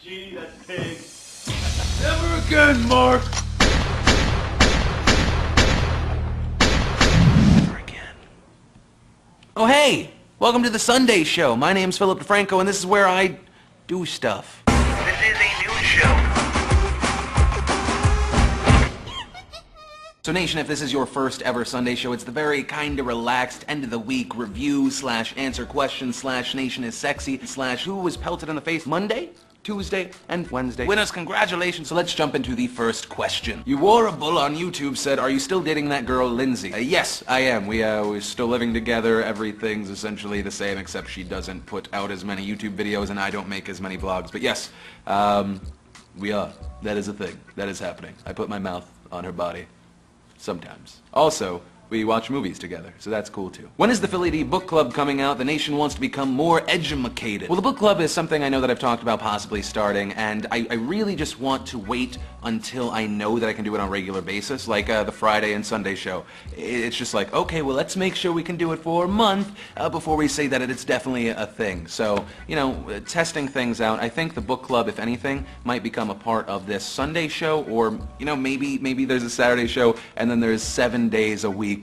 Gee, that pig. Never again, Mark. Never again. Oh, hey! Welcome to the Sunday Show. My name's Philip DeFranco, and this is where I do stuff. This is a news show. So Nation, if this is your first ever Sunday show, it's the very kinda relaxed end of the week review / answer questions / Nation is sexy / who was pelted in the face Monday, Tuesday, and Wednesday. Winners, congratulations. So let's jump into the first question. You wore a bull on YouTube said, are you still dating that girl Lindsay? Yes, I am. We're still living together. Everything's essentially the same except she doesn't put out as many YouTube videos and I don't make as many vlogs. But yes, we are. That is a thing. That is happening. I put my mouth on her body. Sometimes. Also, we watch movies together, so that's cool too. When is the TUEADay book club coming out? The nation wants to become more edumacated. Well, the book club is something I know that I've talked about possibly starting, and I really just want to wait until I know that I can do it on a regular basis, like the Friday and Sunday show. It's just like, okay, well, let's make sure we can do it for a month before we say that it's definitely a thing. So, you know, testing things out. I think the book club, if anything, might become a part of this Sunday show, or, you know, maybe there's a Saturday show, and then there's 7 days a week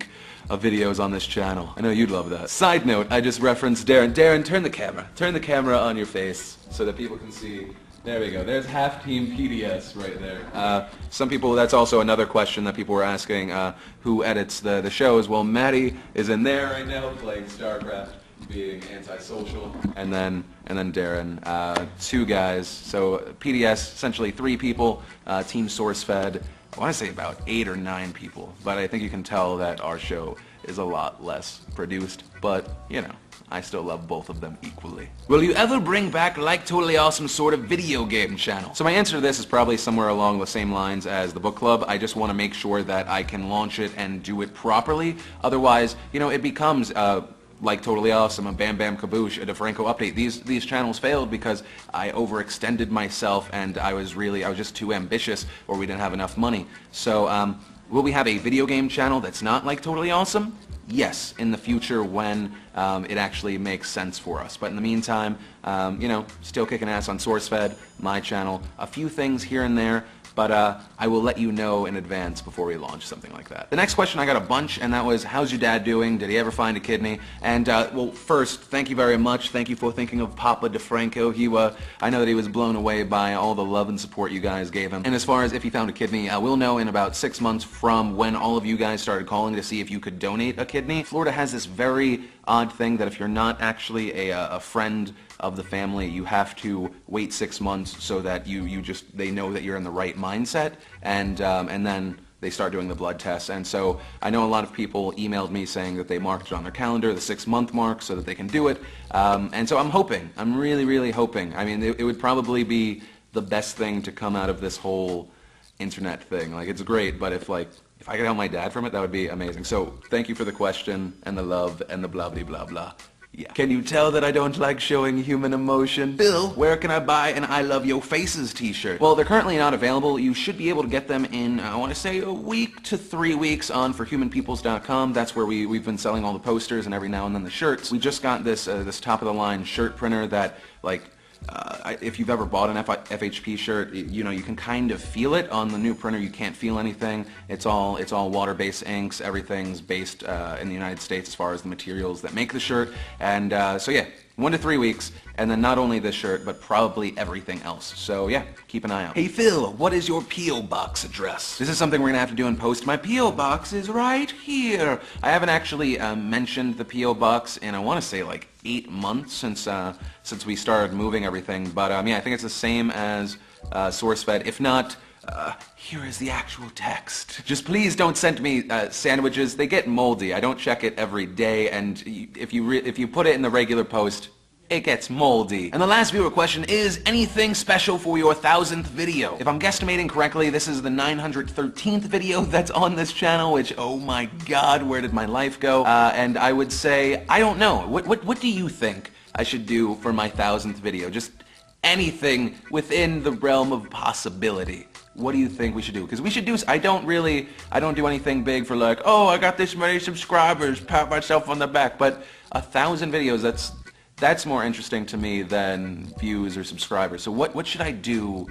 of videos on this channel. I know you'd love that. Side note, I just referenced Darren. Darren, turn the camera. Turn the camera on your face so that people can see. There we go. There's half team PDS right there. Some people, that's also another question that people were asking, who edits the shows. Well, Maddie is in there right now playing StarCraft, being antisocial, and then Darren, 2 guys. So PDS, essentially 3 people, team SourceFed. I want to say about 8 or 9 people, but I think you can tell that our show is a lot less produced, but, you know, I still love both of them equally. Will you ever bring back Like Totally Awesome sort of video game channel? So my answer to this is probably somewhere along the same lines as the book club. I just want to make sure that I can launch it and do it properly. Otherwise, you know, it becomes Like Totally Awesome, a Bam Bam Kaboosh, a DeFranco Update. These channels failed because I overextended myself and I was just too ambitious, or we didn't have enough money. So will we have a video game channel that's not Like Totally Awesome? Yes, in the future when it actually makes sense for us. But in the meantime, you know, still kicking ass on SourceFed, my channel, a few things here and there. But I will let you know in advance before we launch something like that. The next question I got a bunch, and that was, how's your dad doing? Did he ever find a kidney? And, well, first, thank you very much. Thank you for thinking of Papa DeFranco. I know that he was blown away by all the love and support you guys gave him. And as far as if he found a kidney, we'll know in about 6 months from when all of you guys started calling to see if you could donate a kidney. Florida has this very odd thing that if you're not actually a friend of the family, you have to wait 6 months so that they know that you're in the right mindset, and then they start doing the blood tests. And so I know a lot of people emailed me saying that they marked it on their calendar, the 6-month mark, so that they can do it. And so I'm really hoping. I mean, it would probably be the best thing to come out of this whole internet thing. Like, it's great, but if I could help my dad from it, that would be amazing. So thank you for the question and the love and the blah blah blah blah. Yeah. Can you tell that I don't like showing human emotion? Bill, where can I buy an I Love Yo Faces t-shirt? Well, they're currently not available. You should be able to get them in, I want to say, a week to 3 weeks on forhumanpeoples.com. That's where we've been selling all the posters and every now and then the shirts. We just got this top-of-the-line shirt printer that, like, if you've ever bought an FHP shirt, you know, you can kind of feel it. On the new printer, you can't feel anything. It's all water-based inks. Everything's based in the United States as far as the materials that make the shirt. And so yeah, 1 to 3 weeks, and then not only this shirt, but probably everything else. So yeah, keep an eye out. Hey Phil, what is your P.O. Box address? This is something we're gonna have to do in post. My P.O. Box is right here. I haven't actually mentioned the P.O. Box in, I want to say, like 8 months since we started moving everything. But yeah, I think it's the same as SourceFed. If not, here is the actual text. Just please don't send me sandwiches. They get moldy. I don't check it every day, and if you put it in the regular post, it gets moldy. And the last viewer question is, anything special for your 1000th video? If I'm guesstimating correctly, this is the 913th video that's on this channel, which, oh my god, where did my life go? And I would say, I don't know. What do you think I should do for my 1000th video? Just anything within the realm of possibility. What do you think we should do? Because we should do, I don't do anything big for like, oh, I got this many subscribers, pat myself on the back, but 1,000 videos, That's more interesting to me than views or subscribers. So what should I do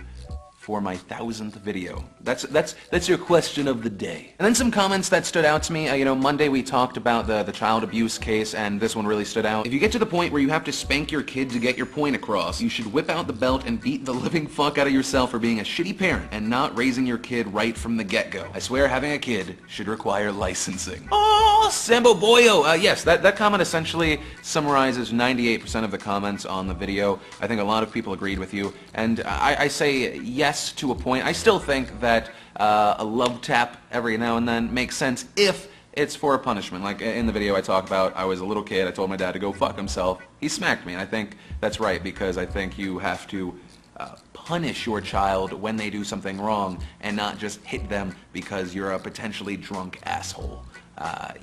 for my 1000th video? That's your question of the day. And then some comments that stood out to me. Monday we talked about the child abuse case, and this one really stood out. If you get to the point where you have to spank your kid to get your point across, you should whip out the belt and beat the living fuck out of yourself for being a shitty parent and not raising your kid right from the get-go. I swear having a kid should require licensing. Oh, Sambo Boyo! Yes, that comment essentially summarizes 98% of the comments on the video. I think a lot of people agreed with you, and I say yes to a point. I still think that a love tap every now and then makes sense if it's for a punishment. Like in the video I talk about, I was a little kid, I told my dad to go fuck himself. He smacked me, and I think that's right, because I think you have to punish your child when they do something wrong and not just hit them because you're a potentially drunk asshole.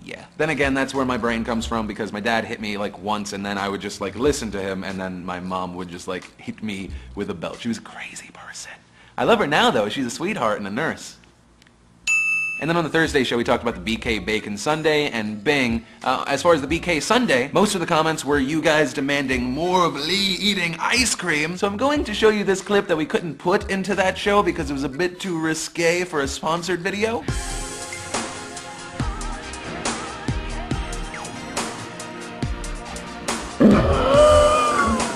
Yeah. Then again, that's where my brain comes from, because my dad hit me like once and then I would just like listen to him, and then my mom would just like hit me with a belt. She was a crazy person. I love her now though. She's a sweetheart and a nurse. And then on the Thursday show, we talked about the BK Bacon Sundae, and bing, as far as the BK Sundae, most of the comments were you guys demanding more of Lee eating ice cream. So I'm going to show you this clip that we couldn't put into that show because it was a bit too risque for a sponsored video.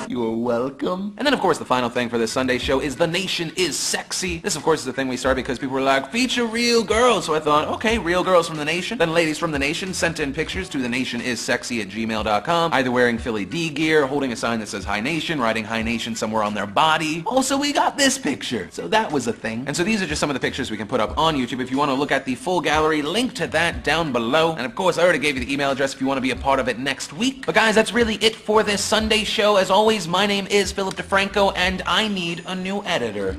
You're welcome. And then, of course, the final thing for this Sunday show is The Nation is Sexy. This, of course, is the thing we started because people were like, feature real girls. So I thought, okay, real girls from The Nation. Then ladies from The Nation sent in pictures to thenationissexy@gmail.com, either wearing Philly D gear, holding a sign that says Hi Nation, writing Hi Nation somewhere on their body. Also, we got this picture. So that was a thing. And so these are just some of the pictures we can put up on YouTube. If you want to look at the full gallery, link to that down below. And of course, I already gave you the email address if you want to be a part of it next week. But guys, that's really it for this Sunday show. As always, my name is Philip DeFranco, and I need a new editor.